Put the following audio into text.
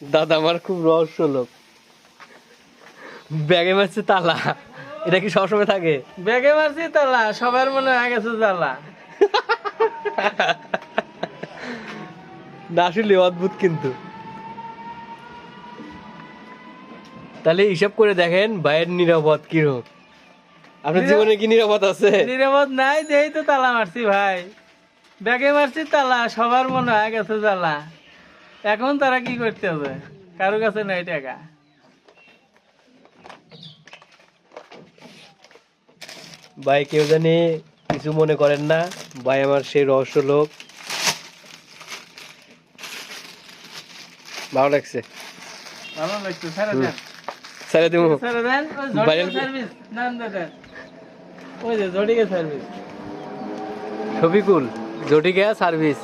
দাদা আমার খুব রহস্য লোক। ব্যাগে মারছে তালা, এটা কি সবসময় থাকে? ব্যাগে মারছি তালা, সবার মনে হয়ে গেছে জ্বালা। না আসলে অদ্ভুত কিন্তু। তাহলে হিসাব করে দেখেন ভাইয়ের নিরাপদ কিরকম। আপনার জীবনে কি নিরাপদ আছে? নিরাপদ নাই, যেই তো তালা মারছি ভাই। ব্যাগে মারছি তালা, সবার মনে হয়ে গেছে জ্বালা। এখন তারা কি করতে হবে? কারো কাছে নাই টাকা। ভাই কেউ জানি কিছু মনে করেন না, ভাই আমার সেই রহস্য লোক। ভালো লাগছে। ভালো লাগছে, ছেড়ে দেন। ছেড়ে দেবো। ছেড়ে দেন, ওই ভাইরাল ঝটিকা সার্ভিস নাম দেন। ওই যে ঝটিকা সার্ভিস। শফিকুল জটিকা সার্ভিস।